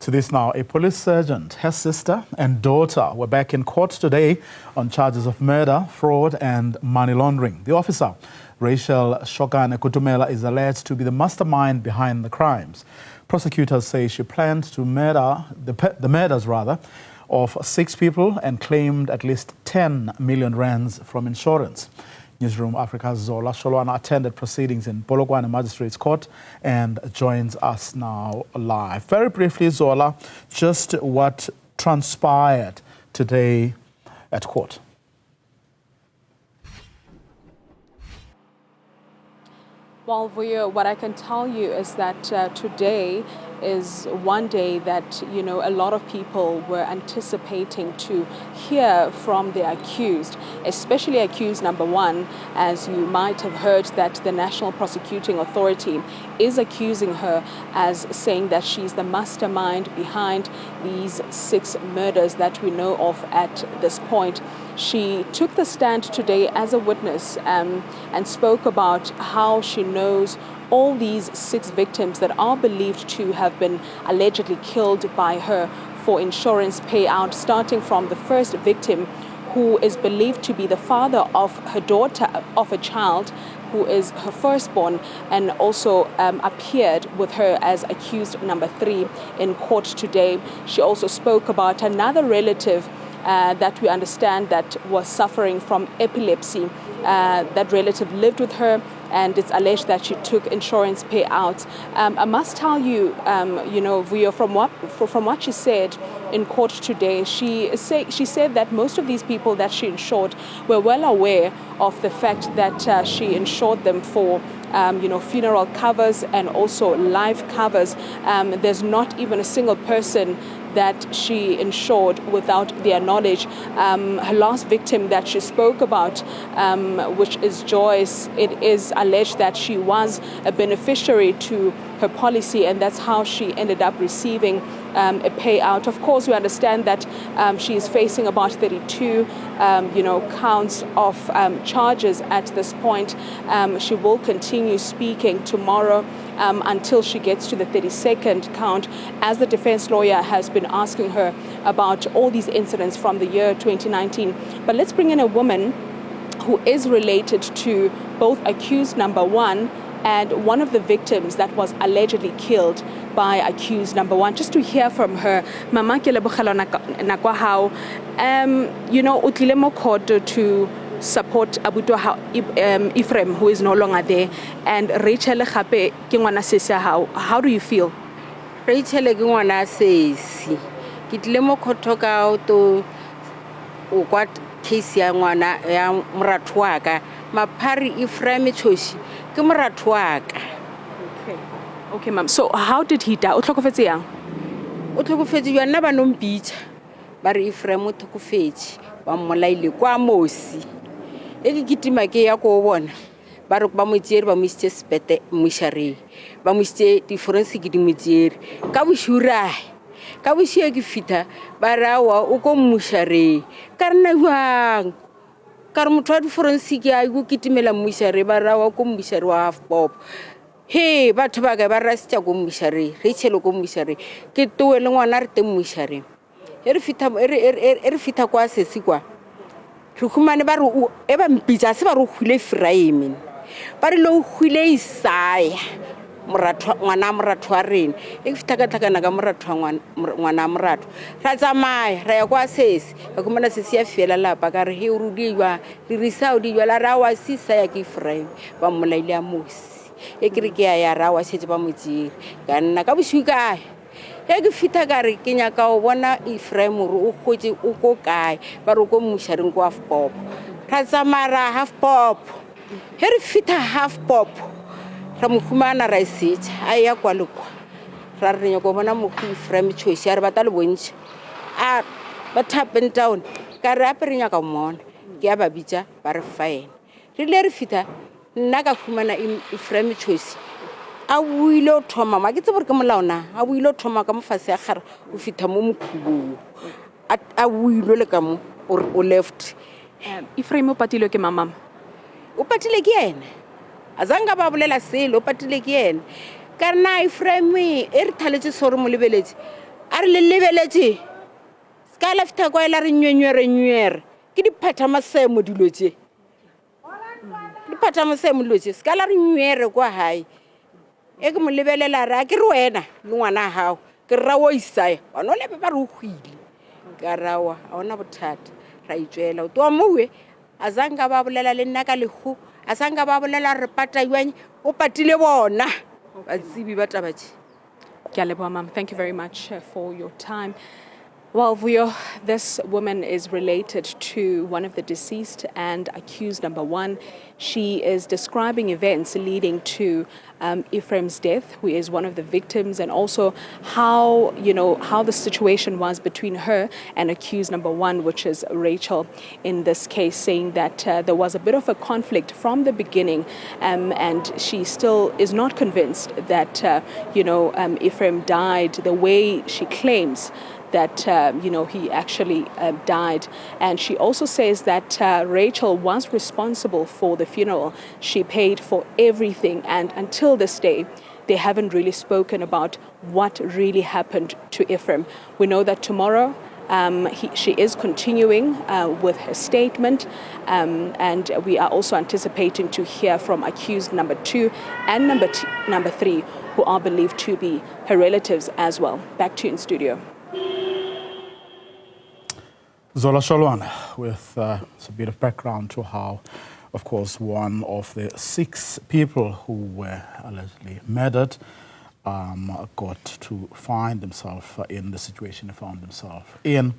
To this now, a police sergeant, her sister and daughter were back in court today on charges of murder, fraud and money laundering. The officer, Rachel Shokane-Kutumela, is alleged to be the mastermind behind the crimes. Prosecutors say she planned to murder the murders of 6 people and claimed at least 10 million rands from insurance. Newzroom Afrika's Zola Sholwana attended proceedings in Polokwane Magistrate's Court and joins us now live. Very briefly, Zola, just what transpired today at court? Well, Vuyo, what I can tell you is that today is one day that, a lot of people were anticipating to hear from the accused, especially accused number 1, as you might have heard that the National Prosecuting Authority is accusing her as saying that she's the mastermind behind these 6 murders that we know of at this point. She took the stand today as a witness and spoke about how she knows all these 6 victims that are believed to have been allegedly killed by her for insurance payout, starting from the first victim, who is believed to be the father of her daughter, of a child who is her firstborn, and also appeared with her as accused number 3 in court today. She also spoke about another relative that we understand that was suffering from epilepsy. That relative lived with her, and it's alleged that she took insurance payouts. I must tell you, Vuyo, from what she said in court today, she said that most of these people that she insured were well aware of the fact that she insured them for funeral covers and also life covers. There's not even a single person that she insured without their knowledge. Her last victim that she spoke about, which is Joyce, it is alleged that she was a beneficiary to her policy, and that's how she ended up receiving a payout. Of course, we understand that she is facing about 32 counts of charges at this point. She will continue speaking tomorrow until she gets to the 32nd count, as the defense lawyer has been asking her about all these incidents from the year 2019. But let's bring in a woman who is related to both accused number 1 and one of the victims that was allegedly killed by accused number 1, just to hear from her. Mama ke lebogela na kwa hao, o tlile mo court to support abuto Ephraim, who is no longer there, and Rachel gape ke ngwana sese hao. How do you feel? Rachel ke ngwana sese ke tlile mo court ka to o kwa case ya ngwana ya moratho wa ka maphari Ephraim Choshi ke moratho wa ka. Okay, ma'am. So how did he die? O tlhokofetse yang? O tlhokofetse yona ba nompitsa ba re Ephraim o tlhokofetse ba mmolaile kwa mosi e ke kitima ke ya go bona ba re ba motsiere ba moisitse spete moshare ba moisitse di forensic di motsiere ka boshura ka boshie ke fita ba rawa o ko moshare ka rena jwang ka re motho wa di forensic ya go kitimela moshare ba rawa ko moshare wa half pop. Hey, batho ba ga ba rasitsa go moshare Rachel go moshare ke toele ngwana re te moshare e re fita kwa sesi kwa re khumane ba re e ba mpitsa se ba re khule Ephraim ba re lo khule Isaya moratho ngwana moratho wa rena e fita ka tlhakana ka moratho ngwana moratho ra tsamaya ra ya kwa sesi ka khumana sesi ya fela lapa ka re he o rudiwa re risa o diwa la ra wa sisa ya ke Ephraim ba mmolaile a mosi e kere ke ya ra wa setse ba motsiri ka nna ka boshuka e ke fita ka re ke nya ka o bona Ephraim o gotse o ko kae ba re ko moshareng kwa half pop ra tsamara half pop he re fita half pop ra mokhumana ra isitsa a ya kwa lekwa ra re nya go bona mokhu Ephraim Choshi a re batla le bontshe a ba tap and down ka re aperenya ka mona ke ya ba bitsa ba re fine re le re fita nna ka khumana Ephraim Choshi a buile thoma ma ke tsebore ke molaona a buile thoma ka mofase ya gare o fitha mo mokhubu a buile le ka mo o left Ephraim o patile ke mama o patile ke yena azanga ba bolela selo o patile ke yena ka nna Ephraim e re thaletse sore mo lebeletse a re le lebeletse ska lefta kwa ela re nywenyere ke di phata masemo dilo tse di phata masemo dilo tse ska la re nywere kwa hae e ke mo lebelela ra ke re wena le ngwana hao ke ra wo isaya wa no lebe ba re o khwile ka rawa a ona bothata ra itswela o to mowe azanga ba bolela le nna ka lego azanga ba bolela re pata yanye o patile bona ba tsibi ba tabatse. Ma'am, thank you very much for your time. Well, Vuyo, this woman is related to one of the deceased and accused number one. She is describing events leading to Ephraim's death, who is one of the victims, and also how, how the situation was between her and accused number one, which is Rachel in this case, saying that there was a bit of a conflict from the beginning, and she still is not convinced that, Ephraim died the way she claims that, he actually died. And she also says that Rachel was responsible for the funeral. She paid for everything. And until this day, they haven't really spoken about what really happened to Ephraim. We know that tomorrow, she is continuing with her statement, and we are also anticipating to hear from accused number two and number three, who are believed to be her relatives as well. Back to you in studio. Zola Sholwana, with a bit of background to how, of course, one of the 6 people who were allegedly murdered got to find themselves in the situation they found themselves in.